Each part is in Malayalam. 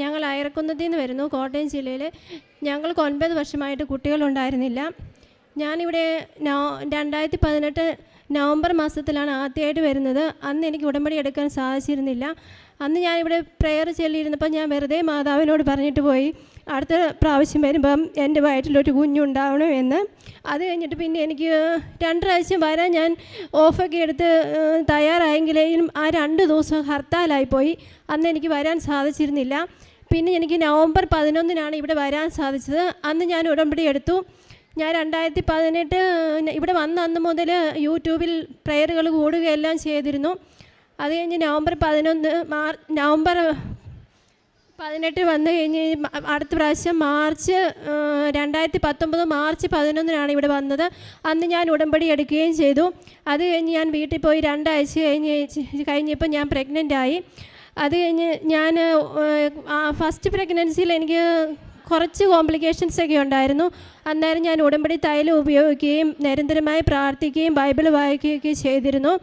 ഞങ്ങൾ അയർക്കുന്നതിൽ നിന്ന് വരുന്നു, കോട്ടയം ജില്ലയിൽ. ഞങ്ങൾക്ക് 9 വർഷമായിട്ട് കുട്ടികളുണ്ടായിരുന്നില്ല. ഞാനിവിടെ 2018 നവംബർ മാസത്തിലാണ് ആദ്യമായിട്ട് വരുന്നത്. അന്ന് എനിക്ക് ഉടമ്പടി എടുക്കാൻ സാധിച്ചിരുന്നില്ല. അന്ന് ഞാനിവിടെ പ്രെയർ ചൊല്ലിയിരുന്നപ്പോൾ ഞാൻ വെറുതെ മാതാവിനോട് പറഞ്ഞിട്ട് പോയി, അടുത്ത പ്രാവശ്യം വരുമ്പം എൻ്റെ വയറ്റിലൊരു കുഞ്ഞുണ്ടാവണമെന്ന്. അത് കഴിഞ്ഞിട്ട് പിന്നെ എനിക്ക് 2 പ്രാവശ്യം വരാൻ ഞാൻ ഓഫൊക്കെ എടുത്ത് തയ്യാറായെങ്കിലും ആ 2 ദിവസം ഹർത്താലായിപ്പോയി. അന്ന് എനിക്ക് വരാൻ സാധിച്ചിരുന്നില്ല. പിന്നെ എനിക്ക് നവംബർ 11 ഇവിടെ വരാൻ സാധിച്ചത്. അന്ന് ഞാൻ ഉടമ്പടി എടുത്തു. ഞാൻ 2018 ഇവിടെ വന്ന അന്ന് മുതൽ യൂട്യൂബിൽ പ്രെയറുകൾ കൂടുകയെല്ലാം ചെയ്തിരുന്നു. അത് കഴിഞ്ഞ് നവംബർ 18 വന്നു കഴിഞ്ഞ് അടുത്ത പ്രാവശ്യം 2019 മാർച്ച് 11 ഇവിടെ വന്നത്. അന്ന് ഞാൻ ഉടമ്പടി എടുക്കുകയും ചെയ്തു. അത് കഴിഞ്ഞ് ഞാൻ വീട്ടിൽ പോയി 2 ആഴ്ച കഴിഞ്ഞപ്പോൾ ഞാൻ പ്രഗ്നൻ്റായി. അത് കഴിഞ്ഞ് ഞാൻ ഫസ്റ്റ് പ്രഗ്നൻസിയിൽ എനിക്ക് കുറച്ച് കോംപ്ലിക്കേഷൻസ് ഒക്കെ ഉണ്ടായിരുന്നു. അന്നേരം ഞാൻ ഉടമ്പടി തൈലം ഉപയോഗിക്കുകയും നിരന്തരമായി പ്രാർത്ഥിക്കുകയും ബൈബിൾ വായിക്കുകയൊക്കെ ചെയ്തിരുന്നു.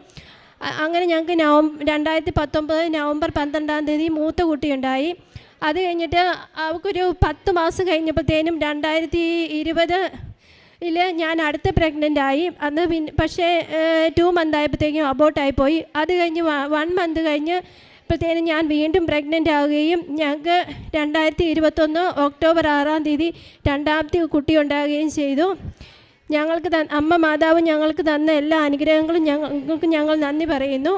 അങ്ങനെ ഞങ്ങൾക്ക് 2019 നവംബർ 12 മൂത്ത കുട്ടിയുണ്ടായി. അത് കഴിഞ്ഞിട്ട് അവൾക്കൊരു 10 മാസം കഴിഞ്ഞപ്പോഴത്തേനും 2020 ഞാൻ അടുത്ത പ്രഗ്നൻ്റായി. അന്ന് പക്ഷേ 2 മന്ത് ആയപ്പോഴത്തേക്കും അബോട്ടായിപ്പോയി. അത് കഴിഞ്ഞ് 1 മന്ത് കഴിഞ്ഞ് അപ്പോഴത്തേനും ഞാൻ വീണ്ടും പ്രഗ്നൻ്റ് ആവുകയും ഞങ്ങൾക്ക് 2021 ഒക്ടോബർ 6 രണ്ടാമത്തെ കുട്ടി ഉണ്ടാകുകയും ചെയ്തു. ഞങ്ങൾക്ക് അമ്മ മാതാവ് ഞങ്ങൾക്ക് തന്ന എല്ലാ അനുഗ്രഹങ്ങളും ഞങ്ങൾ നന്ദി പറയുന്നു.